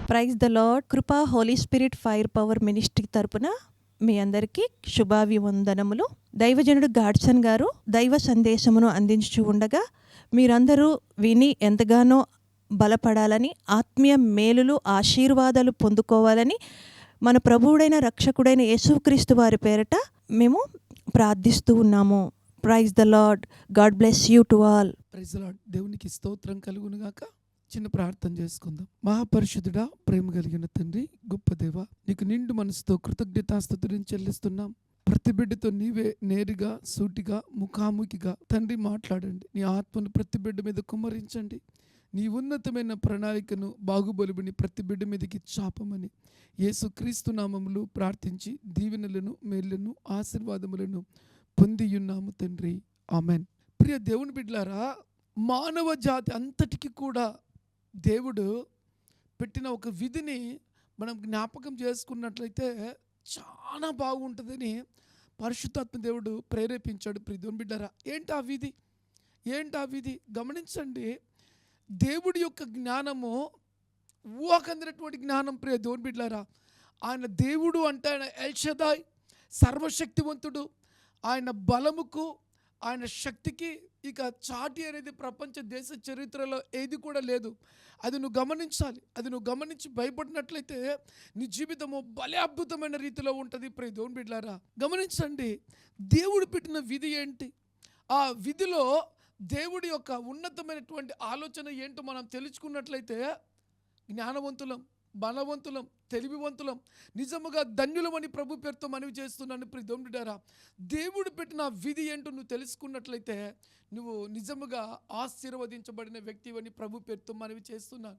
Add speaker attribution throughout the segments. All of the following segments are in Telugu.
Speaker 1: Praise the lord. Krupa holy spirit fire power ministry తరపున మీ అందరికీ శుభాభివందనములు. దైవజనుడు గాడ్సన్ గారు దైవ సందేశమును అందించు ఉండగా మీరందరూ విని ఎంతగానో బలపడాలని, ఆత్మీయ మేలులు ఆశీర్వాదాలు పొందుకోవాలని మన ప్రభువుడైన రక్షకుడైన యేసుక్రీస్తు వారి పేరట మేము ప్రార్థిస్తూ ఉన్నాము. Praise the Lord. God bless you to all.
Speaker 2: Praise the Lord. దేవునికి స్తోత్రం కలుగును గాక. చిన్న ప్రార్థన చేసుకుందాం. మహాపరిశుద్ధుడా, ప్రేమ కలిగిన తండ్రి, గొప్ప దేవ, నీకు నిండు మనసుతో కృతజ్ఞతాస్తుతులను చెల్లిస్తున్నాం. ప్రతి బిడ్డతో నీవే నేరుగా సూటిగా ముఖాముఖిగా తండ్రి మాట్లాడండి. నీ ఆత్మను ప్రతి బిడ్డ మీద కుమ్మరించండి. నీ ఉన్నతమైన ప్రణాళికను బాగుబలుబిని ప్రతి బిడ్డ మీదకి చాపమని యేసుక్రీస్తు నామములో ప్రార్థించి దీవెనలను మేళ్లను ఆశీర్వాదములను పొందియున్నాము తండ్రి. ఆమెన్. ప్రియ దేవుని బిడ్డలారా, మానవ జాతి అంతటికి కూడా దేవుడు పెట్టిన ఒక విధిని మనం జ్ఞాపకం చేసుకున్నట్లయితే చాలా బాగుంటుందని పరిశుద్ధాత్మ దేవుడు ప్రేరేపించాడు. ప్రియ దేవుని బిడ్డలారా, ఏంటి ఆ విధి గమనించండి. దేవుడి యొక్క జ్ఞానము ఊహకందినటువంటి జ్ఞానం. ప్రియ దేవుని బిడ్డలారా, ఆయన దేవుడు అంటే ఆయన ఎల్ షదాయ్, సర్వశక్తివంతుడు. ఆయన బలముకు, ఆయన శక్తికి ఇక చాటి అనేది ప్రపంచ దేశ చరిత్రలో ఏది కూడా లేదు. అది నువ్వు గమనించాలి. అది నువ్వు గమనించి భయపడినట్లయితే నీ జీవితము భలే అద్భుతమైన రీతిలో ఉంటుంది. ప్రియ దేవుని బిడ్డలారా, గమనించండి. దేవుడు పెట్టిన విధి ఏంటి? ఆ విధిలో దేవుడి యొక్క ఉన్నతమైనటువంటి ఆలోచన ఏంటో మనం తెలుసుకున్నట్లయితే జ్ఞానవంతులం, బలవంతులం, తెలివివంతులం, నిజముగా ధన్యులమని ప్రభు పేరుతో మనవి చేస్తున్నాను. ప్రియ దేవుని బిడ్డలారా, దేవుడు పెట్టిన విధి ఏంటో నువ్వు తెలుసుకున్నట్లయితే నువ్వు నిజముగా ఆశీర్వదించబడిన వ్యక్తివని ప్రభు పేరుతో మనవి చేస్తున్నాను.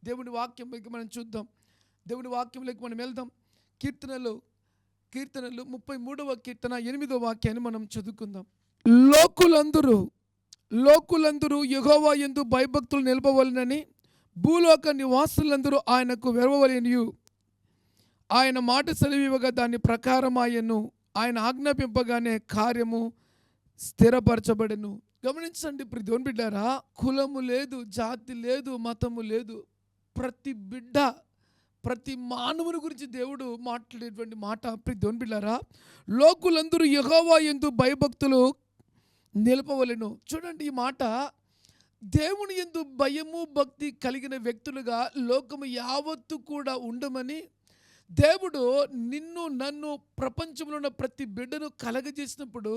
Speaker 2: దేవుని వాక్యంలోకి మనం చూద్దాం. దేవుని వాక్యంలోకి మనం వెళ్దాం. కీర్తనలు 33వ కీర్తన 8వ వాక్యాన్ని మనం చదువుకుందాం. లోకులందరూ యెహోవా యందు భయభక్తులు నిలపవలెనని భూలోక నివాసులందరూ ఆయనకు వెరవవలెనియు. ఆయన మాట సెలవివ్వగా దాని ప్రకారమాయను. ఆయన ఆజ్ఞాపింపగానే కార్యము స్థిరపరచబడెను. గమనించండి ప్రియ దేవుని బిడ్డారా, కులము లేదు, జాతి లేదు, మతము లేదు. ప్రతి బిడ్డ, ప్రతి మానవుని గురించి దేవుడు మాట్లాడేటువంటి మాట. ప్రియ దేవుని బిడ్డారా, లోకులందరూ యెహోవా యందు భయభక్తులు నిలపవలెను. చూడండి ఈ మాట. దేవుని యందు భయము భక్తి కలిగిన వ్యక్తులుగా లోకము యావత్తు కూడా ఉండమని దేవుడు నిన్ను నన్ను ప్రపంచంలో ఉన్న ప్రతి బిడ్డను కలగజేసినప్పుడు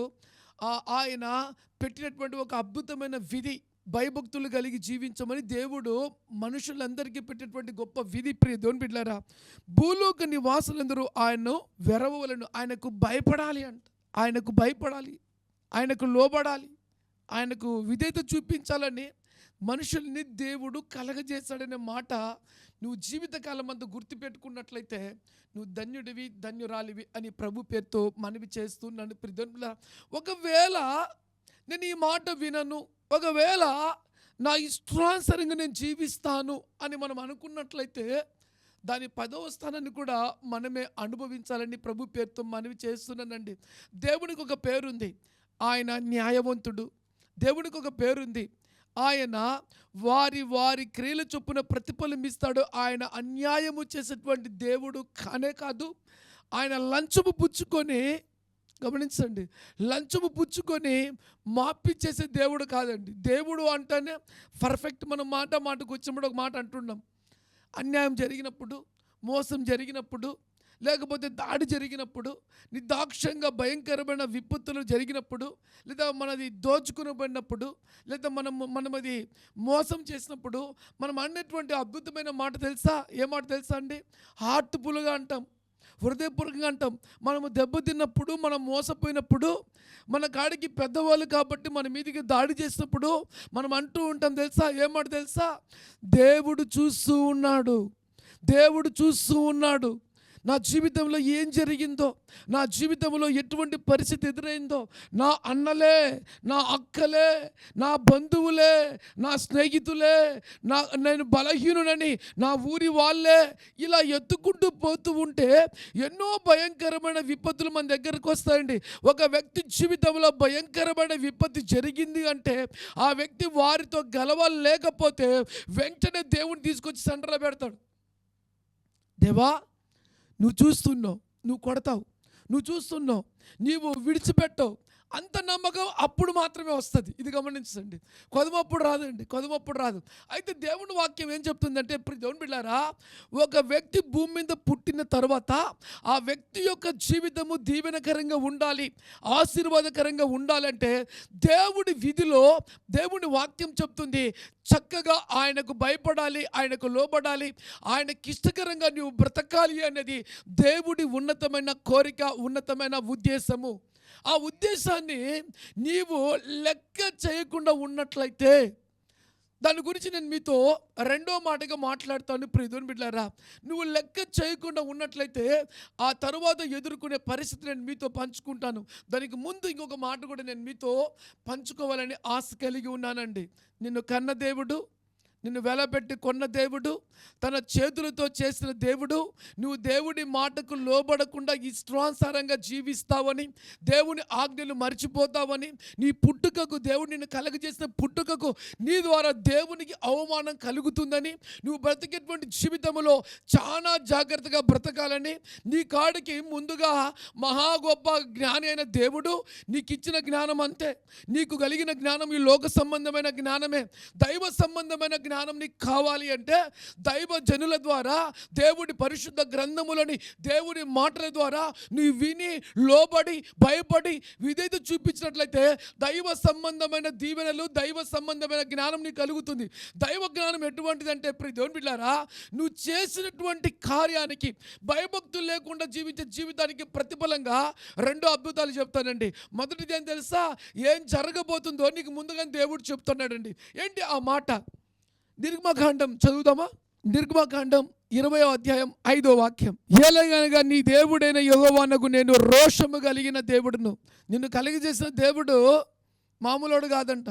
Speaker 2: ఆయన పెట్టినటువంటి ఒక అద్భుతమైన విధి, భయభక్తులు కలిగి జీవించమని దేవుడు మనుషులందరికీ పెట్టినటువంటి గొప్ప విధి. ప్రియ దేవుని బిడ్డలారా, భూలోక నివాసులందరూ ఆయన్ను వెరవవలెను. ఆయనకు భయపడాలి అంట. ఆయనకు భయపడాలి, ఆయనకు లోబడాలి, ఆయనకు విధేయత చూపించాలని మనుషుల్ని దేవుడు కలగజేశాడనే మాట నువ్వు జీవితకాలం అంతా గుర్తుపెట్టుకున్నట్లయితే నువ్వు ధన్యుడివి, ధన్యురాలివి అని ప్రభు పేరుతో మనవి చేస్తున్నాను. ప్రియులారా, ఒకవేళ నేను ఈ మాట వినను, ఒకవేళ నా ఇష్టానుసారంగా నేను జీవిస్తాను అని మనం అనుకున్నట్లయితే దాని 10వ స్థానాన్ని కూడా మనమే అనుభవించాలని ప్రభు పేరుతో మనవి చేస్తున్నానండి. దేవునికి ఒక పేరుంది, ఆయన న్యాయవంతుడు. దేవునికి ఒక పేరుంది, ఆయన వారి క్రియల చొప్పున ప్రతిఫలం ఇస్తాడు. ఆయన అన్యాయము చేసేటువంటి దేవుడు కానే కాదు. ఆయన లంచము పుచ్చుకొని, గమనించండి, లంచము పుచ్చుకొని మాపి చేసే దేవుడు కాదండి. దేవుడు అంటేనే పర్ఫెక్ట్. మనం మాటకు వచ్చినప్పుడు ఒక మాట అంటున్నాం. అన్యాయం జరిగినప్పుడు, మోసం జరిగినప్పుడు, లేకపోతే దాడి జరిగినప్పుడు, నిర్దాక్షంగా భయంకరమైన విపత్తులు జరిగినప్పుడు, లేదా మనది దోచుకునబడినప్పుడు, లేదా మనది మోసం చేసినప్పుడు మనం అన్నటువంటి అద్భుతమైన మాట తెలుసా? ఏ మాట తెలుసా అండి? హార్ట్ఫుల్గా అంటాం, హృదయపూర్వకంగా అంటాం. మనము దెబ్బతిన్నప్పుడు, మనం మోసపోయినప్పుడు, మన కాడికి పెద్దవాళ్ళు కాబట్టి మన మీదికి దాడి చేసినప్పుడు మనం అంటూ ఉంటాం తెలుసా? ఏ మాట తెలుసా? దేవుడు చూస్తూ ఉన్నాడు, దేవుడు చూస్తూ ఉన్నాడు. నా జీవితంలో ఏం జరిగిందో, నా జీవితంలో ఎటువంటి పరిస్థితి ఎదురైందో, నా అన్నలే, నా అక్కలే, నా బంధువులే, నా స్నేహితులే, నేను బలహీనునని నా ఊరి వాళ్ళే ఇలా ఎత్తుకుంటూ పోతూ ఉంటే ఎన్నో భయంకరమైన విపత్తులు మన దగ్గరకు వస్తాయండి. ఒక వ్యక్తి జీవితంలో భయంకరమైన విపత్తి జరిగింది అంటే ఆ వ్యక్తి వారితో గెలవలేకపోతే వెంటనే దేవుని తీసుకొచ్చి సెంటర్లో పెడతాడు. దేవా, నువ్వు చూస్తున్నావు, నువ్వు కొడతావు, నువ్వు చూస్తున్నావు, నీవు విడిచిపెట్టవు, అంత నమ్మకం అప్పుడు మాత్రమే వస్తుంది. ఇది గమనించండి. కొదమప్పుడు రాదండి, కొదమప్పుడు రాదు. అయితే దేవుని వాక్యం ఏం చెప్తుందంటే, ఇప్పుడు దేవుని బిడ్డారా, ఒక వ్యక్తి భూమి మీద పుట్టిన తర్వాత ఆ వ్యక్తి యొక్క జీవితము దీవెనకరంగా ఉండాలి, ఆశీర్వాదకరంగా ఉండాలంటే దేవుడి విధిలో దేవుని వాక్యం చెప్తుంది, చక్కగా ఆయనకు భయపడాలి, ఆయనకు లోబడాలి, ఆయనకి ఇష్టకరంగా నువ్వు బ్రతకాలి అనేది దేవుడి ఉన్నతమైన కోరిక, ఉన్నతమైన ఉద్దేశము. ఆ ఉద్దేశాన్ని నీవు లెక్క చేయకుండా ఉన్నట్లయితే, దాని గురించి నేను మీతో రెండో మాటగా మాట్లాడతాను. ప్రియదేవుని బిడ్డలారా, నువ్వు లెక్క చేయకుండా ఉన్నట్లయితే ఆ తరువాత ఎదుర్కొనే పరిస్థితి నేను మీతో పంచుకుంటాను. దానికి ముందు ఇంకొక మాట కూడా నేను మీతో పంచుకోవాలని ఆశ కలిగి ఉన్నానండి. నిన్ను కన్న దేవుడు, నిన్ను వెలబెట్టి కొన్న దేవుడు, తన చేతులతో చేసిన దేవుడు, నువ్వు దేవుడి మాటకు లోబడకుండా ఇష్టానుసారంగా జీవిస్తావని, దేవుని ఆజ్ఞలు మర్చిపోతావని, నీ పుట్టుకకు, దేవుడు నిన్ను కలగజేసిన పుట్టుకకు నీ ద్వారా దేవునికి అవమానం కలుగుతుందని, నువ్వు బ్రతికేటువంటి జీవితంలో చాలా జాగ్రత్తగా బ్రతకాలని, నీ కాడికి ముందుగా మహా గొప్ప జ్ఞాని అయిన దేవుడు నీకు ఇచ్చిన జ్ఞానం అంతే. నీకు కలిగిన జ్ఞానం ఈ లోక సంబంధమైన జ్ఞానమే. దైవ సంబంధమైన జ్ఞానం నీకు కావాలి అంటే దైవ జనుల ద్వారా, దేవుడి పరిశుద్ధ గ్రంథములని, దేవుడి మాటల ద్వారా నువ్వు విని లోబడి భయపడి విధేయత చూపించినట్లయితే దైవ సంబంధమైన దీవెనలు, దైవ సంబంధమైన జ్ఞానం నీకు కలుగుతుంది. దైవ జ్ఞానం ఎటువంటిదంటే, దేవుని బిడ్డలారా, నువ్వు చేసినటువంటి కార్యానికి భయభక్తులు లేకుండా జీవించే జీవితానికి ప్రతిఫలంగా రెండో అద్భుతాలు చెప్తానండి. మొదటిది ఏం తెలుసా? ఏం జరగబోతుందో నీకు ముందుగానే దేవుడు చెప్తున్నాడండి. ఏంటి ఆ మాట? నిర్గమకాండం చదువుదామా? నిర్గమకాండం 20వ అధ్యాయం 5వ వాక్యం. ఏలయనగా నీ దేవుడైన యెహోవానకు నేను రోషము కలిగిన దేవుడును. నిన్ను కలిగజేసిన దేవుడు మామూలుడు కాదంట.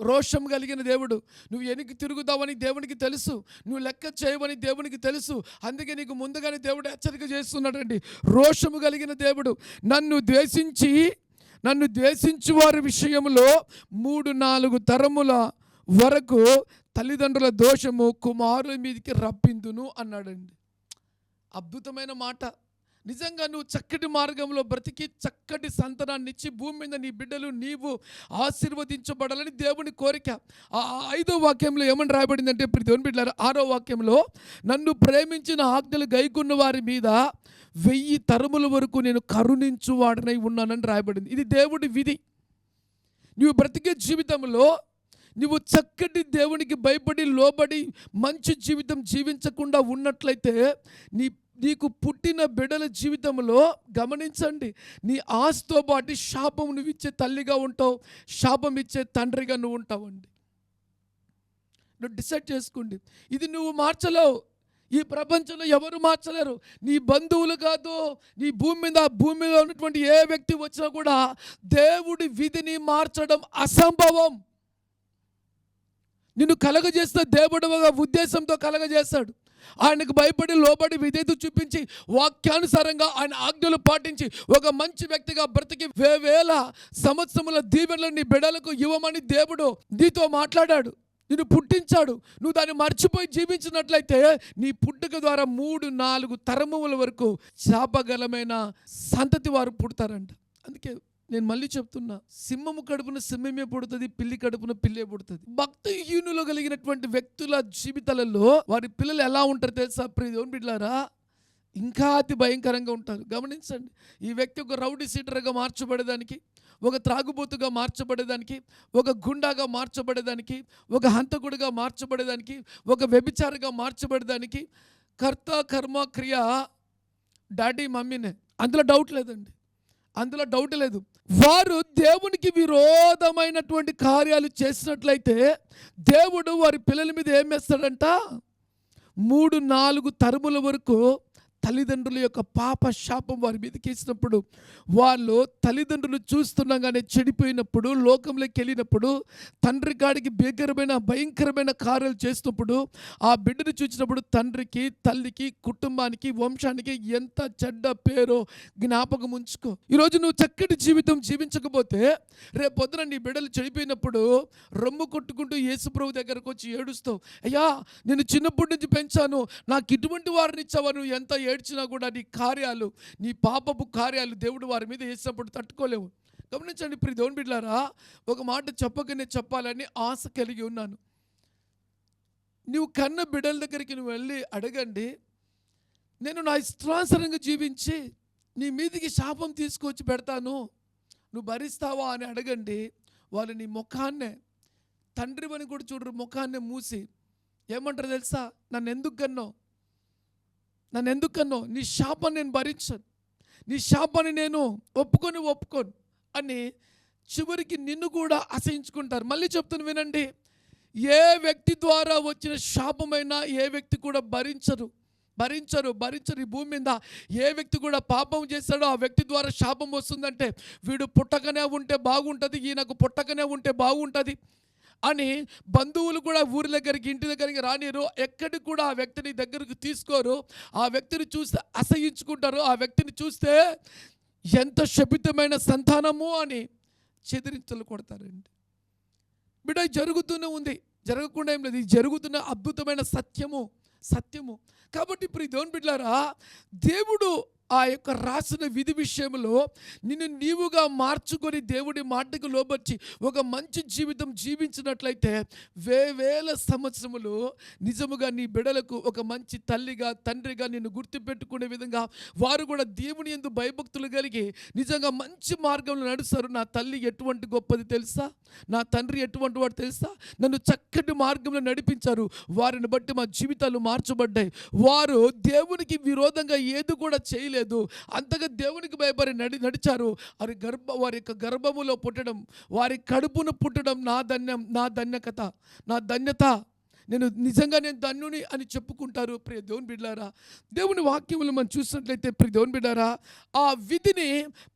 Speaker 2: రోషం కలిగిన దేవుడు. నువ్వు వెనక్కి తిరుగుతావని దేవునికి తెలుసు, నువ్వు లెక్క చేయవని దేవునికి తెలుసు. అందుకే నీకు ముందుగానే దేవుడు హెచ్చరిక చేస్తున్నాడండి. రోషము కలిగిన దేవుడు. నన్ను ద్వేషించు వారి విషయంలో 3-4 తరముల వరకు తల్లిదండ్రుల దోషము కుమారుల మీదకి రప్పిందును అన్నాడండి. అద్భుతమైన మాట. నిజంగా నువ్వు చక్కటి మార్గంలో బ్రతికి చక్కటి సంతానాన్ని ఇచ్చి భూమి మీద నీ బిడ్డలు, నీవు ఆశీర్వదించబడాలని దేవుని కోరిక. ఆ 5వ వాక్యంలో ఏమని రాయబడిందంటే, దేవుని బిడ్డలారా, 6వ వాక్యంలో, నన్ను ప్రేమించిన ఆజ్ఞలు గైకొన్న వారి మీద 1000 తరముల వరకు నేను కరుణించువాడనై ఉన్నానని రాయబడింది. ఇది దేవుడి విధి. నువ్వు బ్రతికే జీవితంలో నువ్వు చక్కటి దేవునికి భయపడి లోబడి మంచి జీవితం జీవించకుండా ఉన్నట్లయితే నీకు పుట్టిన బిడ్డల జీవితంలో గమనించండి, నీ ఆస్తితో పాటు శాపం నువ్వు ఇచ్చే తల్లిగా ఉంటావు, శాపం ఇచ్చే తండ్రిగా నువ్వు ఉంటావండి. నువ్వు డిసైడ్ చేసుకోండి. ఇది నువ్వు మార్చలేవు. ఈ ప్రపంచంలో ఎవరు మార్చలేరు. నీ బంధువులు కాదు, నీ భూమిలో ఉన్నటువంటి ఏ వ్యక్తి వచ్చినా కూడా దేవుడి విధిని మార్చడం అసంభవం. నిన్ను కలగజేసిన దేవుడు ఒక ఉద్దేశంతో కలగజేస్తాడు. ఆయనకు భయపడి లోబడి విధేయత చూపించి వాక్యానుసారంగా ఆయన ఆజ్ఞలు పాటించి ఒక మంచి వ్యక్తిగా బ్రతికి వేల సంవత్సరముల దీవెనలు నీ బిడ్డలకు ఇవ్వమని దేవుడు నీతో మాట్లాడాడు, నిన్ను పుట్టించాడు. నువ్వు దాన్ని మర్చిపోయి జీవించినట్లయితే నీ పుట్టుక ద్వారా 3-4 తరముల వరకు శాపగలమైన సంతతి వారు పుడతారంట. అందుకే నేను మళ్ళీ చెప్తున్నా, సింహము కడుపున సింహమే పుడుతుంది, పిల్లి కడుపున పిల్లే పుడుతుంది. భక్తిహీనులు కలిగినటువంటి వ్యక్తుల జీవితాలలో వారి పిల్లలు ఎలా ఉంటారు తెలుసా? దేవుని బిడ్డలారా, ఇంకా అతి భయంకరంగా ఉంటారు. గమనించండి. ఈ వ్యక్తి ఒక రౌడీ సీటర్గా మార్చబడేదానికి, ఒక త్రాగుబోతుగా మార్చబడేదానికి, ఒక గుండాగా మార్చబడేదానికి, ఒక హంతకుడిగా మార్చబడేదానికి, ఒక వ్యభిచారిగా మార్చబడేదానికి కర్త కర్మ క్రియ డాడీ మమ్మీనే. అందులో డౌట్ లేదండి, అందులో డౌట్ లేదు. వారు దేవునికి విరోధమైనటువంటి కార్యాలు చేసినట్లయితే దేవుడు వారి పిల్లల మీద ఏం వేస్తాడంట? 3-4 తరముల వరకు తల్లిదండ్రుల యొక్క పాప శాపం వారి మీదకి వేసినప్పుడు, వాళ్ళు తల్లిదండ్రులు చూస్తుండగానే చెడిపోయినప్పుడు, లోకంలోకి వెళ్ళినప్పుడు, తండ్రి కాడికి భయంకరమైన కార్యాలు చేసినప్పుడు, ఆ బిడ్డను చూసినప్పుడు తండ్రికి, తల్లికి, కుటుంబానికి, వంశానికి ఎంత చెడ్డ పేరో జ్ఞాపకం ఉంచుకో. ఈరోజు నువ్వు చక్కటి జీవితం జీవించకపోతే రేపు పొద్దున నీ బిడ్డలు చెడిపోయినప్పుడు రొమ్ము కొట్టుకుంటూ యేసుప్రభు దగ్గరకు వచ్చి ఏడుస్తావు. అయ్యా, నేను చిన్నప్పటి నుంచి పెంచాను, నాకు ఇటువంటి వారిని ఇచ్చావా. నువ్వు ఎంత ఏడ్చినా కూడా నీ కార్యాలు, నీ పాపపు కార్యాలు దేవుడు వారి మీద వేసినప్పుడు తట్టుకోలేవు. గమనించండి ప్రియ దేవుని బిడ్డలారా, ఒక మాట చెప్పకనే చెప్పాలని ఆశ కలిగి ఉన్నాను. నువ్వు కన్న బిడ్డల దగ్గరికి నువ్వు వెళ్ళి అడగండి, నేను నా ఇష్టానుసారంగా జీవించి నీ మీదికి శాపం తీసుకొచ్చి పెడతాను, నువ్వు భరిస్తావా అని అడగండి. వాళ్ళు నీ ముఖాన్నే, తండ్రి అని కూడా చూడరు, ముఖాన్నే మూసి ఏమంటారు తెలుసా, నన్ను ఎందుకు కన్నో, నీ శాపాన్ని నేను భరించను, నీ శాపాన్ని నేను ఒప్పుకోను అని చివరికి నిన్ను కూడా అసహించుకుంటారు. మళ్ళీ చెప్తాను వినండి, ఏ వ్యక్తి ద్వారా వచ్చిన శాపమైనా ఏ వ్యక్తి కూడా భరించరు. ఈ భూమి మీద ఏ వ్యక్తి కూడా పాపం చేస్తాడో ఆ వ్యక్తి ద్వారా శాపం వస్తుందంటే, వీడు పుట్టకనే ఉంటే బాగుంటుంది, ఈయనకు పుట్టకనే ఉంటే బాగుంటుంది అని బంధువులు కూడా ఊరి దగ్గరికి, ఇంటి దగ్గరికి రానిరు. ఎక్కడికి కూడా ఆ వ్యక్తిని దగ్గరకు తీసుకోరు. ఆ వ్యక్తిని చూస్తే అసహించుకుంటారు. ఆ వ్యక్తిని చూస్తే ఎంత శపితమైన సంతానము అని చెదిరించలు కొడతారండి. బిడ్డ జరుగుతూనే ఉంది, జరగకుండా ఏం లేదు, ఇది జరుగుతున్న అద్భుతమైన సత్యము. కాబట్టి ప్రియ దేవుని బిడ్డలారా, దేవుడు ఆ యొక్క రాసిన విధి విషయంలో నిన్ను నీవుగా మార్చుకొని దేవుడి మాటకు లోబర్చి ఒక మంచి జీవితం జీవించినట్లయితే వేవేల సంవత్సరములు నిజముగా నీ బిడ్డలకు ఒక మంచి తల్లిగా, తండ్రిగా నిన్ను గుర్తుపెట్టుకునే విధంగా వారు కూడా దేవుని యందు భయభక్తులు కలిగి నిజంగా మంచి మార్గంలో నడుస్తారు. నా తల్లి ఎటువంటి గొప్పది తెలుసా, నా తండ్రి ఎటువంటి వాడు తెలుసా, నన్ను చక్కటి మార్గంలో నడిపించారు, వారిని బట్టి మా జీవితాలు మార్చబడ్డాయి. వారు దేవునికి విరోధంగా ఏది కూడా చేయలేదు, అంతగా దేవునికి భయపడి నడిచారు. వారి యొక్క గర్భములో పుట్టడం, వారి కడుపును పుట్టడం నా ధన్యత, నేను ధన్యుని అని చెప్పుకుంటారు. ప్రియ దేవుని బిడ్డలారా, దేవుని వాక్యములు మనం చూసినట్లయితే ప్రియ దేవుని బిడ్డలారా, ఆ విధిని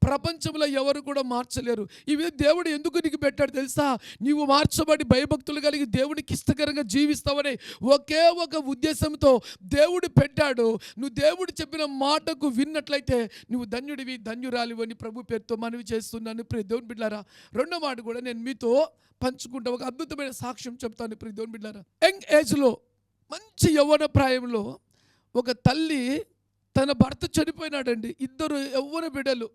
Speaker 2: ప్రపంచంలో ఎవరు కూడా మార్చలేరు. ఈ విధి దేవుడు ఎందుకు నీకు పెట్టాడు తెలుసా, నీవు మార్చబడి భయభక్తులు కలిగి దేవునికి ఇష్టకరంగా జీవిస్తావని ఒకే ఒక ఉద్దేశంతో దేవుడు పెట్టాడు. నువ్వు దేవుడు చెప్పిన మాటకు విన్నట్లయితే నువ్వు ధన్యుడివి, ధన్యురాలివి అని ప్రభు పేరుతో మనవి చేస్తున్నాను. ప్రియ దేవుని బిడ్డలారా, రెండో మాట కూడా నేను మీతో పంచుకుంటా, ఒక అద్భుతమైన సాక్ష్యం చెప్తాను. ప్రియ దేవుని బిడ్డలారా, యంగ్ ఏజ్లో, మంచి యవ్వన ప్రాయంలో ఒక తల్లి తన భర్త చనిపోయినాడండి. ఇద్దరు యవ్వన బిడ్డలు,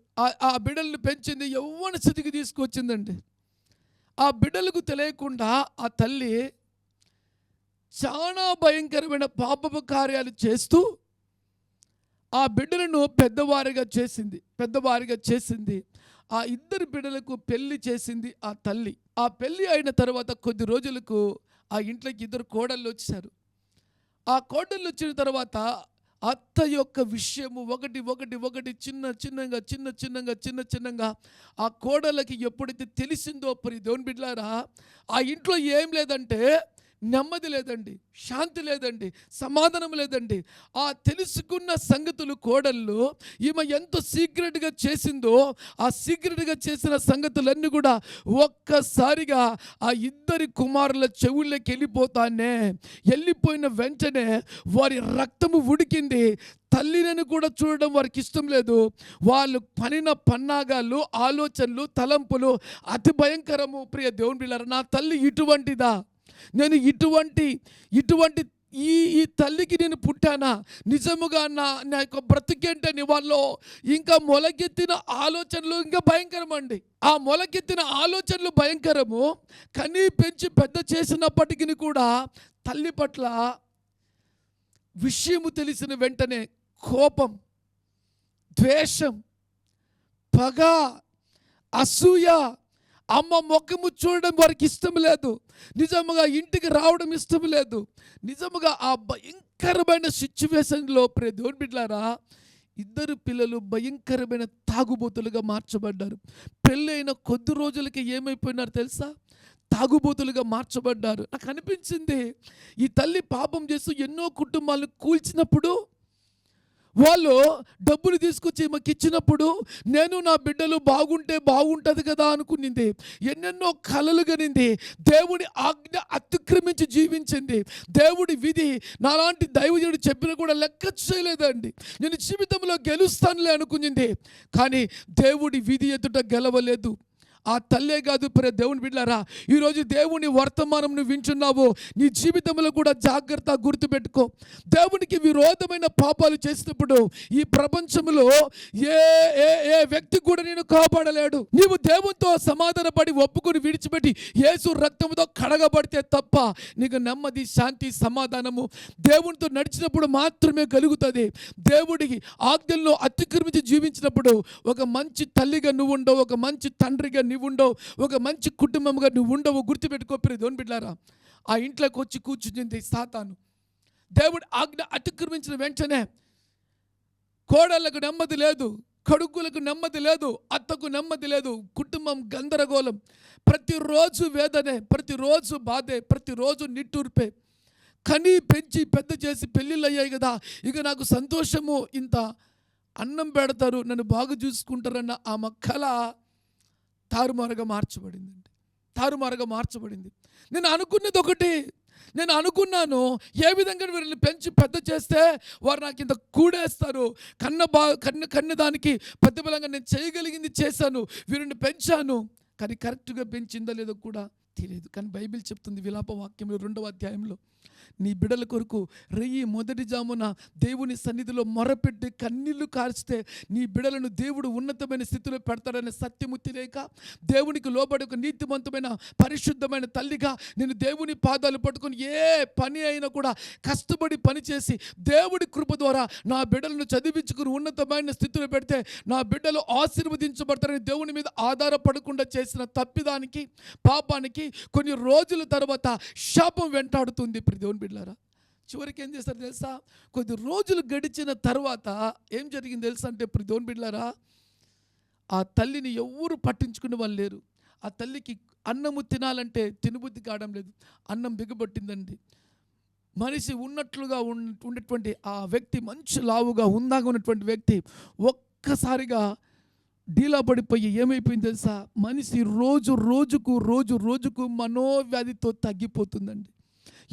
Speaker 2: ఆ బిడ్డలను పెంచింది, యవ్వన స్థితికి తీసుకొచ్చిందండి. ఆ బిడ్డలకు తెలియకుండా ఆ తల్లి చాలా భయంకరమైన పాపపు కార్యాలు చేస్తూ ఆ బిడ్డలను పెద్దవారిగా చేసింది. ఆ ఇద్దరు బిడ్డలకు పెళ్లి చేసింది ఆ తల్లి. ఆ పెళ్లి అయిన తర్వాత కొద్ది రోజులకు ఆ ఇంట్లోకి ఇద్దరు కోడళ్ళు వచ్చారు. ఆ కోడళ్ళు వచ్చిన తర్వాత అత్త యొక్క విషయము ఒకటి చిన్నగా ఆ కోడళ్ళకి ఎప్పుడైతే తెలిసిందో ప్రియ దేవుని బిడ్డలారా, ఆ ఇంట్లో ఏం లేదంటే నెమ్మది లేదండి, శాంతి లేదండి, సమాధానం లేదండి. ఆ తెలుసుకున్న సంగతులు కోడళ్ళు ఈమె ఎంత సీక్రెట్గా చేసిందో, ఆ సీక్రెట్గా చేసిన సంగతులన్నీ కూడా ఒక్కసారిగా ఆ ఇద్దరి కుమారుల చెవుల్లోకి వెళ్ళిపోయిన వెంటనే వారి రక్తము ఉడికింది. తల్లిని కూడా చూడడం వారికి ఇష్టం లేదు. వాళ్ళు పనిన పన్నాగాలు, ఆలోచనలు, తలంపులు అతి భయంకరము. ప్రియ దేవుని బిడ్డలారా, నా తల్లి ఇటువంటిదా, నేను ఇటువంటి ఈ తల్లికి నేను పుట్టానా, నిజముగా నా యొక్క బ్రతికేంటని వాళ్ళు ఇంకా మొలకెత్తిన ఆలోచనలు ఇంకా భయంకరమండి. ఆ మొలకెత్తిన ఆలోచనలు భయంకరము. కనీ పెంచి పెద్ద చేసినప్పటికీ కూడా తల్లి పట్ల విషయము తెలిసిన వెంటనే కోపం, ద్వేషం, పగ, అసూయ, అమ్మ ముఖము చూడడం వారికి ఇష్టం లేదు, నిజముగా ఇంటికి రావడం ఇష్టం లేదు. నిజముగా ఆ భయంకరమైన సిచ్యువేషన్లో ప్రియ దేవుని బిడ్డలారా, ఇద్దరు పిల్లలు భయంకరమైన తాగుబోతులుగా మార్చబడ్డారు. పెళ్ళైన కొద్ది రోజులకి ఏమైపోయినారు తెలుసా, తాగుబోతులుగా మార్చబడ్డారు. నాకు అనిపించింది, ఈ తల్లి పాపం చేస్తూ ఎన్నో కుటుంబాలను కూల్చినప్పుడు వాళ్ళు డబ్బులు తీసుకొచ్చి ఈమెకి ఇచ్చినప్పుడు నేను నా బిడ్డలు బాగుంటే బాగుంటుంది కదా అనుకునింది. ఎన్నెన్నో కలలు కనింది. దేవుడి ఆజ్ఞ అతిక్రమించి జీవించింది. దేవుడి విధి నాలాంటి దైవజనుడు చెప్పిన కూడా లెక్క చేయలేదండి. నేను జీవితంలో గెలుస్తానులే అనుకునింది. కానీ దేవుడి విధి ఎదుట గెలవలేదు. ఆ తల్లే కాదు దేవుని బిడ్డలారా, ఈరోజు దేవుని వర్తమానం నువ్వు వింటున్నావు. నీ జీవితంలో కూడా జాగ్రత్త గుర్తుపెట్టుకో. దేవునికి విరోధమైన పాపాలు చేసినప్పుడు ఈ ప్రపంచంలో ఏ ఏ ఏ వ్యక్తి కూడా నేను కాపాడలేడు. నీవు దేవునితో సమాధానపడి ఒప్పుకొని విడిచిపెట్టి యేసు రక్తంతో కడగబడితే తప్ప నీకు నెమ్మది, శాంతి, సమాధానము దేవునితో నడిచినప్పుడు మాత్రమే కలుగుతుంది. దేవుడికి ఆజ్ఞలను అతిక్రమించి జీవించినప్పుడు ఒక మంచి తల్లిగా నువ్వు ఉండవు, ఒక మంచి తండ్రిగా నువ్వు ఉండవు, ఒక మంచి కుటుంబంగా నువ్వు ఉండవు. గుర్తుపెట్టుకో దేవుని బిడ్డలారా. ఆ ఇంట్లోకి వచ్చి కూర్చుంది సాతాను. దేవుడు ఆజ్ఞ అతిక్రమించిన వెంటనే కోడళ్ళకు నెమ్మది లేదు, కొడుకులకు నెమ్మది లేదు, అత్తకు నెమ్మది లేదు, కుటుంబం గందరగోళం, ప్రతిరోజు వేదనే, ప్రతిరోజు బాధే, ప్రతిరోజు నిట్టూర్పే. కని పెంచి పెద్ద చేసి పెళ్ళిళ్ళు అయ్యాయి కదా, ఇక నాకు సంతోషము, ఇంత అన్నం పెడతారు, నన్ను బాగా చూసుకుంటారన్న ఆమె కళ తారుమారుగా మార్చబడింది. నేను అనుకున్నది ఒకటి. నేను అనుకున్నాను, ఏ విధంగా వీరిని పెంచి పెద్ద చేస్తే వారు నాకు ఇంత కూడేస్తారు, కన్నదానికి ప్రతిఫలంగా నేను చేయగలిగింది చేశాను, వీరిని పెంచాను. కానీ కరెక్ట్గా పెంచిందో లేదో కూడా తెలియదు. కానీ బైబిల్ చెప్తుంది విలాప వాక్యంలో 2వ అధ్యాయంలో, నీ బిడ్డల కొరకు రెయ్యి మొదటి జామున దేవుని సన్నిధిలో మొరపెట్టి కన్నీళ్లు కార్చితే నీ బిడ్డలను దేవుడు ఉన్నతమైన స్థితిలో పెడతాడనే సత్యము తెలియక, దేవునికి లోబడి ఒక నీతివంతమైన పరిశుద్ధమైన తల్లిగా నేను దేవుని పాదాలు పట్టుకొని ఏ పని అయినా కూడా కష్టపడి పనిచేసి దేవుడి కృప ద్వారా నా బిడ్డలను చదివించుకుని ఉన్నతమైన స్థితిలో పెడితే నా బిడ్డలు ఆశీర్వదించబడతారని దేవుని మీద ఆధారపడకుండా చేసిన తప్పిదానికి, పాపానికి కొన్ని రోజుల తర్వాత శాపం వెంటాడుతుంది. దేవుని బిడ్డలారా, చివరికి ఏం చేస్తారు తెలుసా? కొద్ది రోజులు గడిచిన తర్వాత ఏం జరిగింది తెలుసా అంటే దేవుని బిడ్డలారా, ఆ తల్లిని ఎవరు పట్టించుకునే వాళ్ళు లేరు. ఆ తల్లికి అన్నము తినాలంటే తినబుద్ధి కావడం లేదు. అన్నం బిగబట్టిందండి. మనిషి ఉన్నట్లుగా ఉన్నటువంటి ఆ వ్యక్తి, మంచి లావుగా హుందాగా ఉన్నటువంటి వ్యక్తి ఒక్కసారిగా డీలా పడిపోయి ఏమైపోయింది తెలుసా? మనిషి రోజుకు మనోవ్యాధితో తగ్గిపోతుందండి.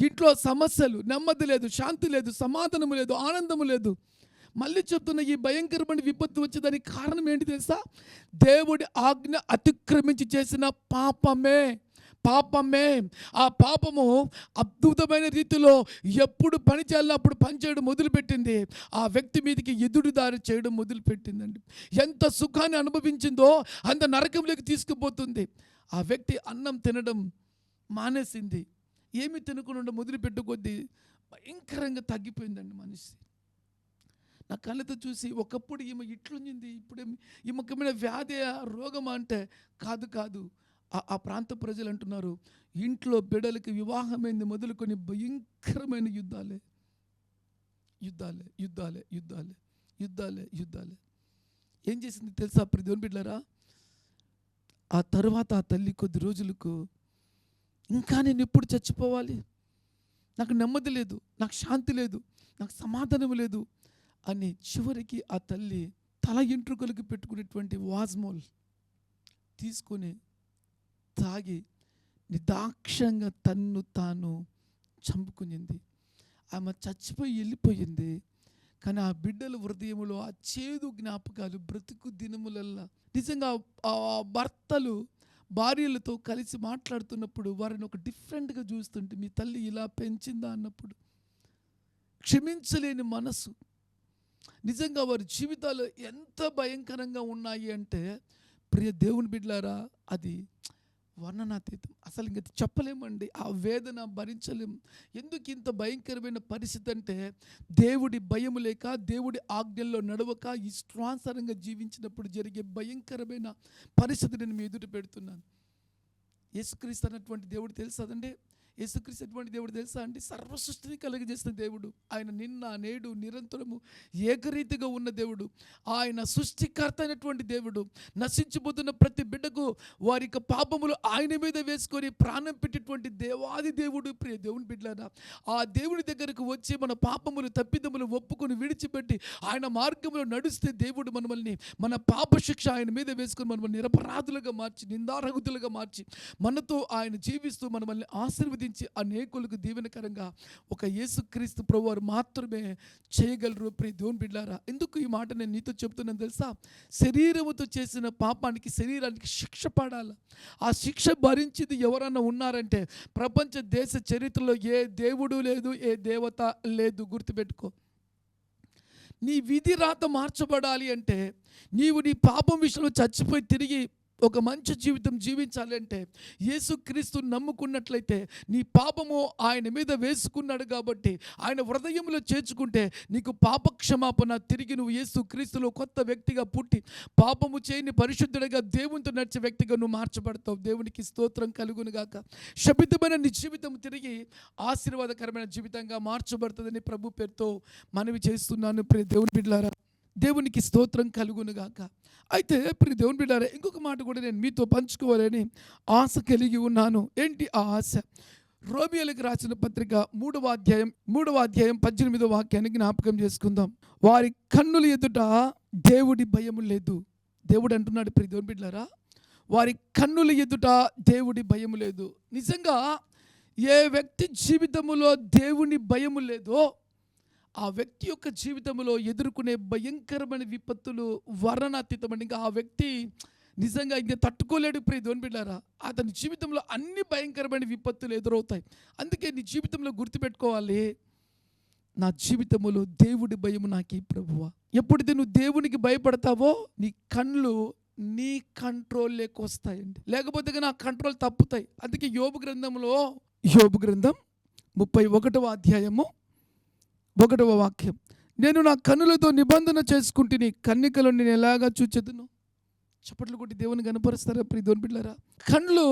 Speaker 2: ఇంట్లో సమస్యలు, నెమ్మది లేదు, శాంతి లేదు, సమాధానము లేదు, ఆనందము లేదు. మళ్ళీ చెప్తున్న ఈ భయంకరమైన విపత్తు వచ్చేదానికి కారణం ఏంటి తెలుసా? దేవుడి ఆజ్ఞ అతిక్రమించి చేసిన పాపమే. ఆ పాపము అద్భుతమైన రీతిలో ఎప్పుడు పని చేయాలో అప్పుడు పనిచేయడం మొదలుపెట్టింది. ఆ వ్యక్తి మీదకి ఎదురుదారి చేయడం మొదలుపెట్టిందండి. ఎంత సుఖాన్ని అనుభవించిందో అంత నరకంలోకి తీసుకుపోతుంది. ఆ వ్యక్తి అన్నం తినడం మానేసింది. ఏమి తినకుండా మొదలుపెట్టు కొద్దీ భయంకరంగా తగ్గిపోయిందండి మనిషి. నా కళ్ళతో చూసి ఒకప్పుడు ఈమె ఇట్లుంది, ఇప్పుడు ఈమెకమైన వ్యాధి, రోగం అంటే కాదు. ఆ ప్రాంత ప్రజలు అంటున్నారు, ఇంట్లో బిడ్డలకి వివాహమైంది మొదలుకొని భయంకరమైన యుద్ధాలే. ఏం చేసింది తెలుసా దేవుని బిడ్డలారా? ఆ తర్వాత ఆ తల్లి కొద్ది రోజులకు, ఇంకా నేను ఎప్పుడు చచ్చిపోవాలి, నాకు నెమ్మది లేదు, నాకు శాంతి లేదు, నాకు సమాధానం లేదు అని చివరికి ఆ తల్లి తల ఎంట్రుకలకు పెట్టుకునేటువంటి వాజ్మోల్ తీసుకొని తాగి నిర్దాక్షంగా తన్ను తాను చంపుకునింది. ఆమె చచ్చిపోయి వెళ్ళిపోయింది. కానీ ఆ బిడ్డల హృదయంలో ఆ చేదు జ్ఞాపకాలు బ్రతుకు దినములల్లా. నిజంగా ఆ భర్తలు భార్యలతో కలిసి మాట్లాడుతున్నప్పుడు వారిని ఒక డిఫరెంట్గా చూస్తుంటే, మీ తల్లి ఇలా పెంచిందా అన్నప్పుడు క్షమించలేని మనసు. నిజంగా వారి జీవితాలు ఎంత భయంకరంగా ఉన్నాయి అంటే దేవుని బిడ్డలారా, అది వర్ణనాతీతం. అసలు ఇంక చెప్పలేమండి. ఆ వేదన భరించలేం. ఎందుకు ఇంత భయంకరమైన పరిస్థితి అంటే, దేవుడి భయం లేక, దేవుడి ఆజ్ఞల్లో నడవక, ఇష్టానుసారంగా జీవించినప్పుడు జరిగే భయంకరమైన పరిస్థితి నేను మీ ఎదుట పెడుతున్నాను. యేసుక్రీస్తు అన్నటువంటి దేవుడు తెలుసదండి. యేసుక్రీస్తు ఎటువంటి దేవుడు తెలుసా అండి? సర్వ సృష్టిని కలుగజేసిన దేవుడు. ఆయన నిన్న నేడు నిరంతరము ఏకరీతిగా ఉన్న దేవుడు. ఆయన సృష్టికర్త అయినటువంటి దేవుడు. నశించిపోతున్న ప్రతి బిడ్డకు వారి యొక్క పాపములు ఆయన మీద వేసుకొని ప్రాణం పెట్టేటువంటి దేవాది దేవుడు. ప్రియ దేవుని బిడ్డలారా, ఆ దేవుని దగ్గరకు వచ్చి మన పాపములు తప్పిదములు ఒప్పుకొని విడిచిపెట్టి ఆయన మార్గంలో నడిస్తే దేవుడు మనల్ని, మన పాప శిక్ష ఆయన మీద వేసుకొని మనల్ని నిరపరాధులుగా మార్చి, నిందారహితులుగా మార్చి, మనతో ఆయన జీవిస్తూ మనల్ని ఆశీర్వదించి అనేకులకు దీవెనకరంగా ఒక యేసుక్రీస్తు ప్రభువారు మాత్రమే చేయగలరు. ప్రియ దేవుని బిడ్డలారా, ఎందుకు ఈ మాట నేను నీతో చెప్తున్నాను తెలుసా? శరీరముతో చేసిన పాపానికి శరీరానికి శిక్ష పడాలి. ఆ శిక్ష భరించింది ఎవరన్నా ఉన్నారంటే ప్రపంచ దేశ చరిత్రలో ఏ దేవుడు లేదు, ఏ దేవత లేదు. గుర్తుపెట్టుకో. నీ విధి రాత మార్చబడాలి అంటే, నీవు నీ పాపం విషయంలో చచ్చిపోయి తిరిగి ఒక మంచి జీవితం జీవించాలి అంటే, యేసుక్రీస్తు నమ్ముకున్నట్లయితే నీ పాపము ఆయన మీద వేసుకున్నాడు కాబట్టి ఆయన హృదయంలో చేర్చుకుంటే నీకు పాప క్షమాపణ, తిరిగి నువ్వు యేసుక్రీస్తులో కొత్త వ్యక్తిగా పుట్టి పాపము చేయని పరిశుద్ధుడిగా దేవునితో నడిచే వ్యక్తిగా నువ్వు మార్చబడతావు. దేవునికి స్తోత్రం కలుగును గాక. శపితమైన నీ జీవితం తిరిగి ఆశీర్వాదకరమైన జీవితంగా మార్చబడుతుందని ప్రభు పేరుతో మనవి చేస్తున్నాను. ప్రియ దేవుని బిడ్డలారా, దేవునికి స్తోత్రం కలుగును గాక. అయితే ప్రియ దేవుని బిడ్డలారా, ఇంకొక మాట కూడా నేను మీతో పంచుకోవాలని ఆశ కలిగి ఉన్నాను. ఏంటి ఆ ఆశ? రోమియోలకు రాసిన పత్రిక 3వ అధ్యాయం 18వ వాక్యాన్ని జ్ఞాపకం చేసుకుందాం. వారి కన్నుల ఎదుట దేవుడి భయము లేదు. దేవుడు అంటున్నాడు ప్రియ దేవుని బిడ్డలారా, వారి కన్నుల ఎదుట దేవుడి భయము లేదు. నిజంగా ఏ వ్యక్తి జీవితంలో దేవుని భయము లేదో ఆ వ్యక్తి యొక్క జీవితంలో ఎదుర్కొనే భయంకరమైన విపత్తులు వర్ణనాతీతమండి. ఇంకా ఆ వ్యక్తి నిజంగా ఇంకా తట్టుకోలేడు. ప్రియ దేవుని బిడ్డలారా, అతని జీవితంలో అన్ని భయంకరమైన విపత్తులు ఎదురవుతాయి. అందుకే నీ జీవితంలో గుర్తుపెట్టుకోవాలి, నా జీవితంలో దేవుడి భయము నాకు ప్రభువా. ఎప్పుడైతే నువ్వు దేవునికి భయపడతావో నీ కళ్ళు నీ కంట్రోల్లోకి వస్తాయండి, లేకపోతే నా కంట్రోల్ తప్పుతాయి. అందుకే యోబు గ్రంథం 31వ అధ్యాయము 1వ వాక్యం, నేను నా కన్నులతో నిబంధన చేసుకుంటుని కన్నికలను నేను ఎలాగా చూచెదను. చప్పట్లు కొట్టి దేవుని కనపరుస్తారా ప్రియ దేవుని బిడ్డలారా? కళ్ళు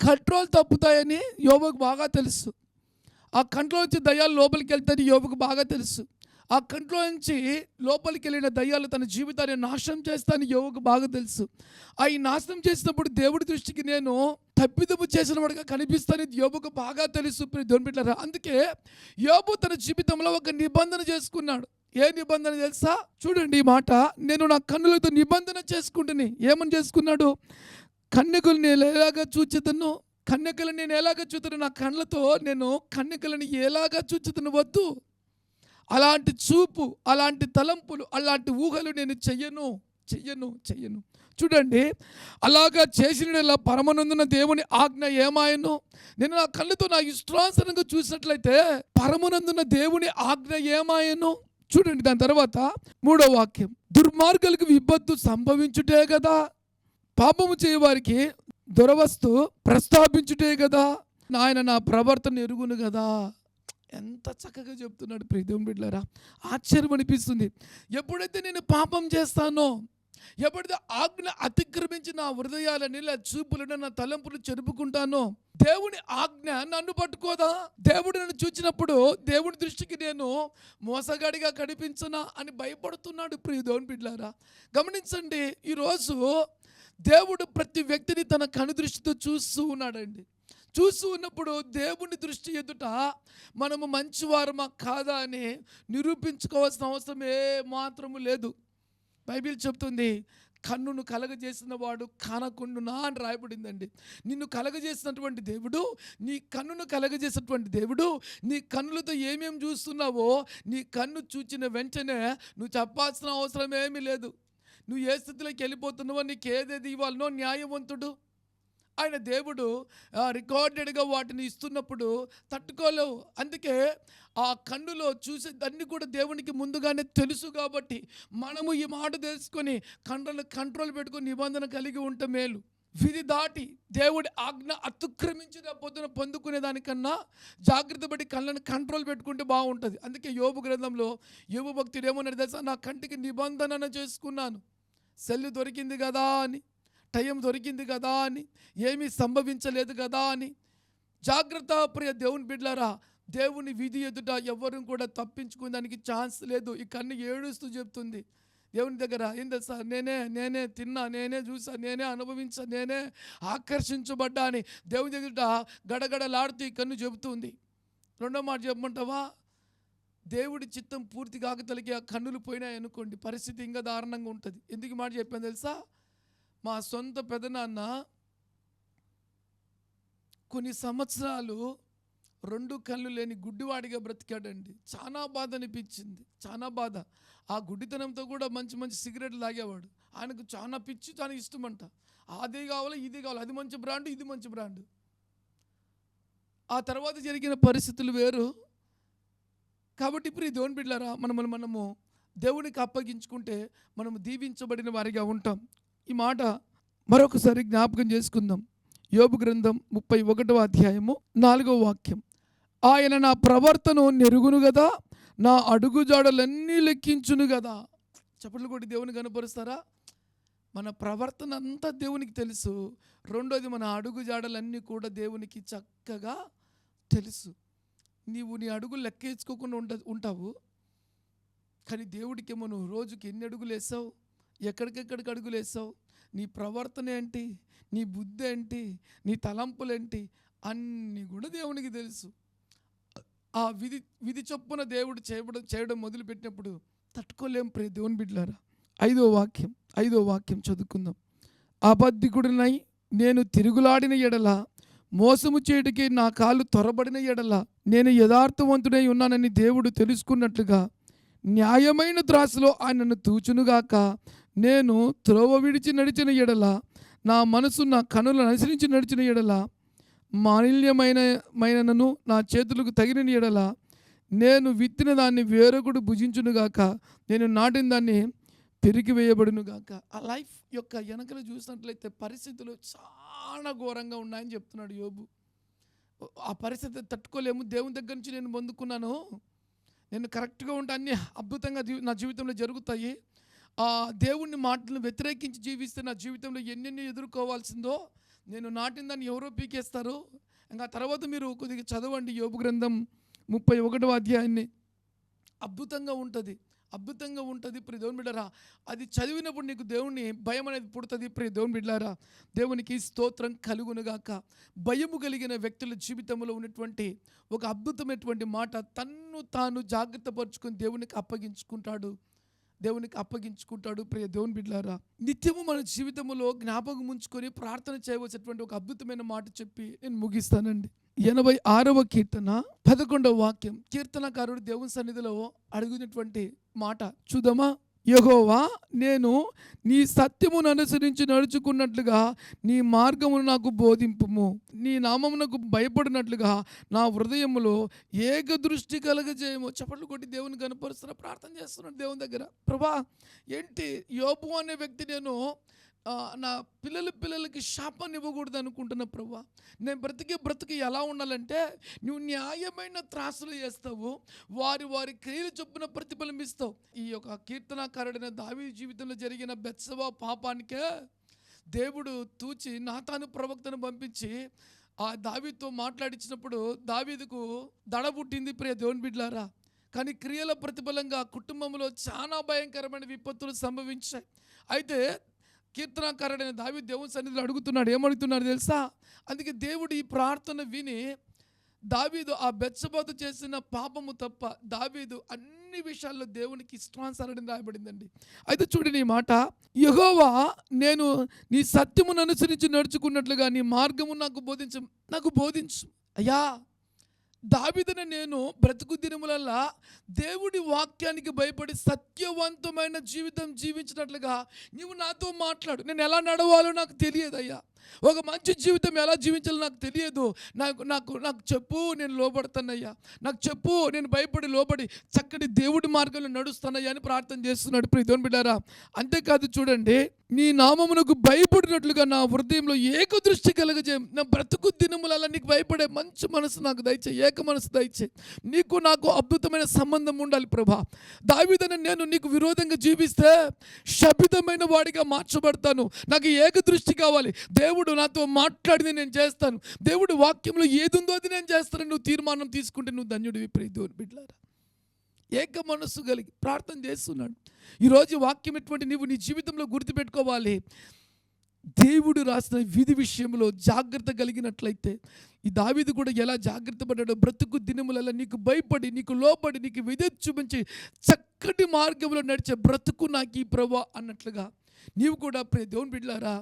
Speaker 2: కంట్రోల్ తప్పుతాయని యోబుకు బాగా తెలుసు. ఆ కంట్రోల్ నుంచి దయ్యాలు లోపలికి వెళ్తాయని యోబుకు బాగా తెలుసు. ఆ కంట్రోల్ నుంచి లోపలికి వెళ్ళిన దయ్యాలు తన జీవితాన్ని నాశనం చేస్తానని యోబుకు బాగా తెలుసు. ఈ నాశనం చేసినప్పుడు దేవుడి దృష్టికి నేను తప్పిదము చేసిన వాడిగా కనిపిస్తానని యోబుకు బాగా తెలుసు. దేవుని బిడ్డలారా, అందుకే యోబు తన జీవితంలో ఒక నిబంధన చేసుకున్నాడు. ఏ నిబంధన తెలుసా? చూడండి ఈ మాట, నేను నా కన్నులతో నిబంధన చేసుకుంటుని. ఏమని చేసుకున్నాడు? కన్యకలు నేను ఎలాగా చూచెదను, కన్యకలను నేను ఎలాగా చూతును, నా కళ్ళతో నేను కన్యకలను ఎలాగా చూచుతును వద్దు. అలాంటి చూపు, అలాంటి తలంపులు, అలాంటి ఊహలు నేను చెయ్యను. చూడండి, అలాగా చేసిన పరమనందున దేవుని ఆజ్ఞ ఏమాయను? నేను నా కళ్ళతో నా ఇష్టానుసారంగా చూసినట్లయితే పరమనందున దేవుని ఆజ్ఞ ఏమాయను? చూడండి, దాని తర్వాత 3వ వాక్యం, దుర్మార్గులకు విపత్తు సంభవించుటే కదా, పాపము చేయవారికి దురవస్తు ప్రస్తావించుటే కదా, ఆయన నా ప్రవర్తన ఎరుగును కదా. ఎంత చక్కగా చెప్తున్నాడు ప్రియ దేవుని బిడ్డలారా, ఆశ్చర్యం అనిపిస్తుంది. ఎప్పుడైతే నేను పాపం చేస్తానో, ఎప్పుడైతే ఆజ్ఞ అతిక్రమించి నా హృదయాలని, నా చూపులను, నా తలంపులు చెరుపుకుంటానో, దేవుని ఆజ్ఞ నన్ను పట్టుకోదా? దేవుడు నన్ను చూచినప్పుడు దేవుడి దృష్టికి నేను మోసగాడిగా కనిపించనా అని భయపడుతున్నాడు ప్రియ దేవుని బిడ్డలారా. గమనించండి, ఈరోజు దేవుడు ప్రతి వ్యక్తిని తన కనుదృష్టితో చూస్తూ ఉన్నాడండి. చూస్తూ ఉన్నప్పుడు దేవుని దృష్టి ఎదుట మనము మంచివారమా కాదా అని నిరూపించుకోవాల్సిన అవసరం ఏమాత్రము లేదు. బైబిల్ చెప్తుంది, కన్నును కలగజేసిన వాడు కానకుండునా అని రాయబడిందండి. నిన్ను కలగజేసినటువంటి దేవుడు, నీ కన్నును కలగజేసినటువంటి దేవుడు, నీ కన్నులతో ఏమేమి చూస్తున్నావో నీ కన్ను చూచిన వెంటనే నువ్వు చెప్పాల్సిన అవసరం ఏమీ లేదు. నువ్వు ఏ స్థితిలోకి వెళ్ళిపోతున్నావో, నీకు ఏదేది ఇవ్వాలనో న్యాయవంతుడు ఆయన దేవుడు రికార్డెడ్గా వాటిని ఇస్తున్నప్పుడు తట్టుకోలేవు. అందుకే ఆ కన్నులో చూసే దాన్ని కూడా దేవునికి ముందుగానే తెలుసు. కాబట్టి మనము ఈ మాట తెలుసుకొని కన్నులను కంట్రోల్ పెట్టుకొని నిబంధన కలిగి ఉంటే మేలు. విధి దాటి దేవుడి ఆజ్ఞ అతిక్రమించిన పొద్దున పొందుకునే దానికన్నా జాగ్రత్త పడి కళ్ళను కంట్రోల్ పెట్టుకుంటే బాగుంటుంది. అందుకే యోబు గ్రంథంలో యోబు భక్తుడు ఏమన్నాడు తెలుసా? నా కంటికి నిబంధన చేసుకున్నాను, సెల్లు దొరికింది కదా అని, టైం దొరికింది కదా అని, ఏమీ సంభవించలేదు కదా అని. జాగ్రత్త ప్రియ దేవుని బిడ్డలారా, దేవుని విధి ఎదుట ఎవరు కూడా తప్పించుకునే దానికి ఛాన్స్ లేదు. ఈ కన్ను ఏడుస్తూ చెప్తుంది దేవుని దగ్గర, ఏం తెలుసా, నేనే తిన్నా, నేనే చూసా, నేనే అనుభవించా, నేనే ఆకర్షించబడ్డా అని దేవుని ఎదుట గడగడలాడుతూ ఈ కన్ను చెబుతుంది. రెండో మాట చెప్పమంటావా? దేవుడి చిత్తం పూర్తి కాకతలకి ఆ కన్నులు పోయినాయి అనుకోండి, పరిస్థితి ఇంకా దారుణంగా ఉంటుంది. ఎందుకు మాట చెప్పాను తెలుసా? మా సొంత పెదనాన్న కొన్ని సంవత్సరాలు 2 కళ్ళు లేని గుడ్డివాడిగా బ్రతికాడండి. చాలా బాధ అనిపించింది, చాలా బాధ. ఆ గుడ్డితనంతో కూడా మంచి మంచి సిగరెట్లు తాగేవాడు. ఆయనకు చాలా పిచ్చి, చాలా ఇష్టమంట. అది కావాలి, ఇది కావాలి, అది మంచి బ్రాండ్, ఇది మంచి బ్రాండ్. ఆ తర్వాత జరిగిన పరిస్థితులు వేరు. కాబట్టి ఇప్పుడు ఈ దేవుని బిడ్డలారా, మనము దేవునికి అప్పగించుకుంటే మనము దీవించబడిన వారిగా ఉంటాం. ఈ మాట మరొకసారి జ్ఞాపకం చేసుకుందాం. యోబు గ్రంథం 31వ అధ్యాయము 4వ వాక్యం. ఆయన నా ప్రవర్తన నెరుగును గదా, నా అడుగుజాడలన్నీ లెక్కించును గదా. చప్పట్లు కొట్టి దేవుని కనపరుస్తారా? మన ప్రవర్తన అంతా దేవునికి తెలుసు. రెండోది, మన అడుగుజాడలన్నీ కూడా దేవునికి చక్కగా తెలుసు. నీవు నీ అడుగులు లెక్కేసుకోకుండా ఉంటావు, కానీ దేవుడికేమో నువ్వు రోజుకి ఎన్ని అడుగులు వేసావు, ఎక్కడికెక్కడికి అడుగులు వేసావు, నీ ప్రవర్తన ఏంటి, నీ బుద్ధి ఏంటి, నీ తలంపులేంటి, అన్నీ కూడా దేవునికి తెలుసు. ఆ విధి చొప్పున దేవుడు చేయడం మొదలుపెట్టినప్పుడు తట్టుకోలేం ప్రియ దేవుని బిడ్డలారా. 5వ వాక్యం చదువుకుందాం. అబద్ధికుడినై నేను తిరుగులాడిన ఎడల, మోసము చేయటికి నా కాళ్ళు త్వరబడిన ఎడల, నేను యథార్థవంతుడై ఉన్నానని దేవుడు తెలుసుకున్నట్లుగా న్యాయమైన త్రాసులో ఆయనను తూచునుగాక. నేను త్రోవ విడిచి నడిచిన ఎడల, నా మనసు నా కనులను అనుసరించి నడిచిన ఎడల, మాలిన్యమైనను నా చేతులకు తగిన ఎడల, నేను విత్తిన దాన్ని వేరొకడు భుజించునుగాక, నేను నాటిన దాన్ని పెరిగి వేయబడునుగాక. ఆ లైఫ్ యొక్క వెనకలు చూసినట్లయితే పరిస్థితులు చాలా ఘోరంగా ఉన్నాయని చెప్తున్నాడు యోబు. ఆ పరిస్థితి తట్టుకోలేము. దేవుని దగ్గర నుంచి నేను పొందుకున్నాను, నేను కరెక్ట్గా ఉంటే అన్నీ అద్భుతంగా నా జీవితంలో జరుగుతాయి. ఆ దేవుని మాటలను వ్యతిరేకించి జీవిస్తే నా జీవితంలో ఎన్నెన్ని ఎదుర్కోవాల్సిందో, నేను నాటిన దాన్ని ఎవరో పీకేస్తారు. ఇంకా తర్వాత మీరు కొద్దిగా చదవండి యోబు గ్రంథం 31వ అధ్యాయాన్ని. అద్భుతంగా ఉంటుంది ప్రియ దేవుని బిడ్డలారా. అది చదివినప్పుడు నీకు దేవుని భయం అనేది పుడుతుంది ప్రియ దేవుని బిడ్డలారా. దేవునికి స్తోత్రం కలుగునుగాక. భయము కలిగిన వ్యక్తుల జీవితంలో ఉన్నటువంటి ఒక అద్భుతమైనటువంటి మాట, తన్ను తాను జాగ్రత్త పరుచుకొని దేవునికి అప్పగించుకుంటాడు ప్రియ దేవుని బిడ్డలారా. నిత్యము మన జీవితంలో జ్ఞాపకం ఉంచుకొని ప్రార్థన చేయవలసినటువంటి ఒక అద్భుతమైన మాట చెప్పి నేను ముగిస్తానండి. 86వ కీర్తన 11వ వాక్యం. కీర్తనకారుడు దేవుని సన్నిధిలో అడిగినటువంటి మాట చూద్దామా? యెహోవా, నేను నీ సత్యమును అనుసరించి నడుచుకున్నట్లుగా నీ మార్గమును నాకు బోధింపుము. నీ నామమునకు భయపడినట్లుగా నా హృదయములో ఏక దృష్టి కలగజేయము. చప్పట్లు కొట్టి దేవుని కనపరుస్తున్నా, ప్రార్థన చేస్తున్నాడు దేవుని దగ్గర. ప్రభా, ఏంటి యోబు అనే వ్యక్తి నేను నా పిల్లలకి శాపాన్ని ఇవ్వకూడదు అనుకుంటున్నా ప్రభా. నేను బ్రతికి ఎలా ఉండాలంటే, నువ్వు న్యాయమైన త్రాసులు చేస్తావు, వారి క్రియలు చొప్పున ప్రతిఫలమిస్తావు. ఈ యొక్క కీర్తనాకారుడైన దావీదు జీవితంలో జరిగిన బెత్షెబా పాపానికే దేవుడు తూచి నాతాను ప్రవక్తను పంపించి ఆ దావీదుతో మాట్లాడించినప్పుడు దావీదుకు దడ పుట్టింది ప్రియ దేవుని బిడ్డలారా. కానీ క్రియల ప్రతిఫలంగా కుటుంబంలో చాలా భయంకరమైన విపత్తులు సంభవించాయి. అయితే కీర్తనాకారుడైన దావీదు దేవుని సన్నిధిలో అడుగుతున్నాడు. ఏమడుగుతున్నాడు తెలుసా? అందుకే దేవుడు ఈ ప్రార్థన విని, దావీదు ఆ బెత్షెబాతో చేసిన పాపము తప్ప దావీదు అన్ని విషయాల్లో దేవునికి ఇష్టానుసారం రాయబడిందండి. అయితే చూడండి ఈ మాట, యెహోవా, నేను నీ సత్యమును అనుసరించి నడుచుకున్నట్లుగా నీ మార్గము నాకు బోధించు. అయ్యా, దావీదును నేను బ్రతుకు దినములల్లా దేవుడి వాక్యానికి భయపడి సత్యవంతమైన జీవితం జీవించినట్లుగా నీవు నాతో మాట్లాడు. నేను ఎలా నడవాలో నాకు తెలియదు అయ్యా. ఒక మంచి జీవితం ఎలా జీవించాలో నాకు తెలియదు. నాకు చెప్పు, నేను లోబడతానయ్యా. నాకు చెప్పు, నేను భయపడి లోబడి చక్కటి దేవుడి మార్గంలో నడుస్తానయ్యా అని ప్రార్థన చేస్తున్నాడు ప్రియ దేవుని బిడ్డలారా. అంతేకాదు చూడండి, నీ నామమునకు భయపడినట్లుగా నా హృదయంలో ఏక దృష్టి కలగజేయ. నా బ్రతుకు దినములలో నీకు భయపడే మంచి మనసు నాకు దయచేయి, ఏక మనసు దయచేయి. నీకు నాకు అద్భుతమైన సంబంధం ఉండాలి ప్రభా. దావీదును నేను నీకు విరోధంగా జీవిస్తే శపితమైన వాడిగా మార్చబడతాను. నాకు ఏక దృష్టి కావాలి. దేవుడు నాతో మాట్లాడింది నేను చేస్తాను, దేవుడు వాక్యంలో ఏది ఉందో అది నేను చేస్తాను, నువ్వు తీర్మానం తీసుకుంటే నువ్వు ధన్యుడివి ప్రియ దేవుని బిడ్డలారా. ఏక మనస్సు కలిగి ప్రార్థన చేస్తున్నాడు. ఈరోజు వాక్యం ఎటువంటి నీవు నీ జీవితంలో గుర్తుపెట్టుకోవాలి. దేవుడు రాసిన విధి విషయంలో జాగ్రత్త కలిగినట్లయితే, ఈ దావీదు కూడా ఎలా జాగ్రత్త పడ్డాడో, బ్రతుకు దినములలో నీకు భయపడి, నీకు లోబడి, నీకు విధేయత చూపించి చక్కటి మార్గంలో నడిచే బ్రతుకు నాకు ఈ ప్రభువా అన్నట్లుగా నీవు కూడా ప్రియ దేవుని బిడ్డలారా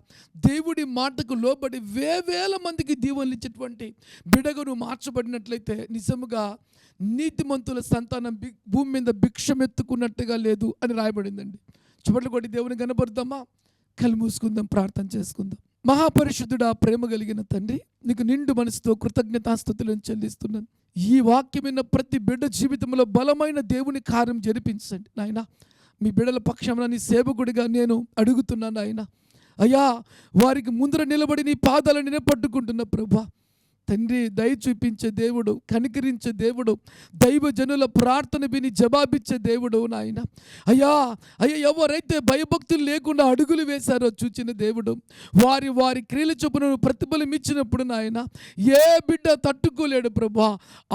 Speaker 2: దేవుడి మాటకు లోబడి వేవేల మందికి దీవెనలు ఇచ్చేటువంటి బిడ్డగా నువ్వు మార్చబడినట్లయితే నిజముగా నీతిమంతుల సంతానం భూమి మీద భిక్షమెత్తుకున్నట్టుగా లేదు అని రాయబడిందండి. చప్పట్లు కొట్టి దేవుని కనపడదామా? కళ్ళు మూసుకుందాం, ప్రార్థన చేసుకుందాం. మహాపరిశుద్ధుడా, ప్రేమ కలిగిన తండ్రి, నీకు నిండు మనసుతో కృతజ్ఞతాస్తుతులను చెల్లిస్తున్నాను. ఈ వాక్యమైన ప్రతి బిడ్డ జీవితంలో బలమైన దేవుని కార్యం జరిపించండి నాయన. మీ బిడ్డల పక్షంలో నీ సేవకుడిగా నేను అడుగుతున్నాను నాయన. అయ్యా, వారికి ముందర నిలబడి నీ పాదాలను నేను పట్టుకుంటున్నా ప్రభా. తండ్రి, దయ చూపించే దేవుడు, కనికరించే దేవుడు, దైవజనుల ప్రార్థన విని జవాబిచ్చే దేవుడు నాయన. అయ్యా ఎవరైతే భయభక్తులు లేకుండా అడుగులు వేశారో చూచిన దేవుడు, వారి వారి క్రియల చొప్పున ప్రతిఫలం ఇచ్చినప్పుడు నాయన ఏ బిడ్డ తట్టుకోలేడు ప్రభా.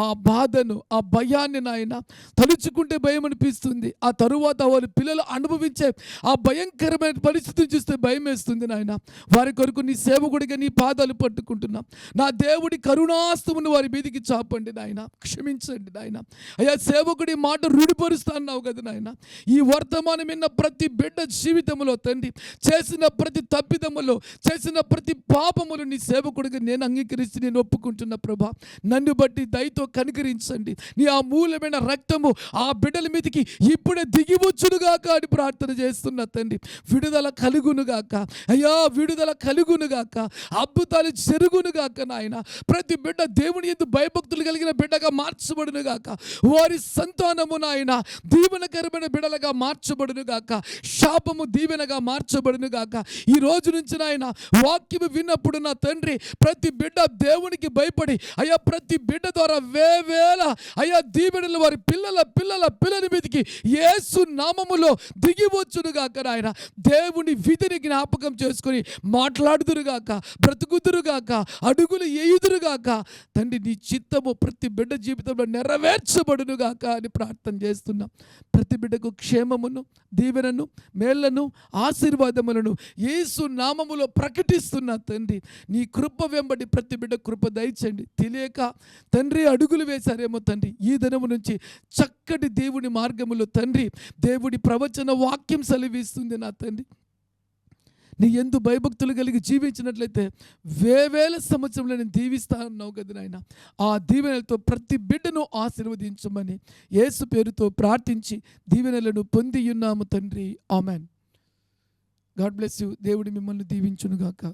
Speaker 2: ఆ బాధను, ఆ భయాన్ని నాయన తలుచుకుంటే భయం అనిపిస్తుంది. ఆ తరువాత వారి పిల్లలు అనుభవించే ఆ భయంకరమైన పరిస్థితిని చూస్తే భయం వేస్తుంది నాయన. వారి కొరకు నీ సేవకుడిగా నీ పాదాలు పట్టుకుంటున్నా. నా దేవుడి కరుణాస్తమును వారి మీదికి చాపండి నాయన, క్షమించండి నాయన. అయ్యా, సేవకుడి మాట రూఢిపరుస్తా అన్నావు కదా నాయన. ఈ వర్తమానం విన్న ప్రతి బిడ్డ జీవితంలో తండ్రి చేసిన ప్రతి తప్పిదములో, చేసిన ప్రతి పాపములు నీ సేవకుడిగా నేను అంగీకరిస్తూ నేను ఒప్పుకుంటున్నా ప్రభా. నన్ను బట్టి దయతో కనికరించండి. నీ అమూల్యమైన రక్తము ఆ బిడ్డల మీదకి ఇప్పుడే దిగివచ్చునుగాక అని ప్రార్థన చేస్తున్నా తండ్రి. విడుదల కలుగునుగాక అయ్యా, విడుదల కలుగునుగాక, అద్భుతాలు జరుగునుగాక నాయన. ప్రతి బిడ్డ దేవుని యందు భయభక్తులు కలిగిన బిడ్డగా మార్చబడును గాక. వారి సంతానము నాయన దీవెనకరమైన బిడ్డలుగా మార్చబడును గాక. శాపము దీవెనగా మార్చబడును గాక. ఈ రోజు నుంచి నాయన వాక్యము విన్నప్పుడు నా తండ్రి ప్రతి బిడ్డ దేవునికి భయపడి అయ్యా, ప్రతి బిడ్డ ద్వారా వేవేల అయ్యా దీవెనలు వారి పిల్లల పిల్లల పిల్లల మీదకి యేసు నామములో దిగివచ్చును గాక నాయన. దేవుని విధిని జ్ఞాపకం చేసుకొని మాట్లాడుదురుగాక, బ్రతుకుదురుగాక, అడుగులు ఎయుదురుగాక తండ్రి. నీ చిత్తము ప్రతి బిడ్డ జీవితంలో నెరవేర్చబడునుగాక అని ప్రార్థన చేస్తున్నాం. ప్రతి బిడ్డకు క్షేమమును, దీవెనను, మేళ్లను, ఆశీర్వాదములను యేసు నామములో ప్రకటిస్తున్నా తండ్రి. నీ కృప వెంబడి ప్రతి బిడ్డ కృప దయచండి. తెలియక తండ్రి అడుగులు వేశారేమో తండ్రి, ఈ దినము నుంచి చక్కటి దేవుని మార్గములో తండ్రి దేవుడి ప్రవచన వాక్యం సెలవిస్తుంది నా తండ్రి. నీ యందు భయభక్తులు కలిగి జీవించినట్లయితే వేవేల సంవత్సరంలో నేను దీవిస్తా అన్నావు కదా నాయన. ఆ దీవెనలతో ప్రతి బిడ్డను ఆశీర్వదించమని యేసు పేరుతో ప్రార్థించి దీవెనలను పొంది ఉన్నాము తండ్రి. ఆమెన్. God bless you. దేవుడు మిమ్మల్ని దీవించునుగాక.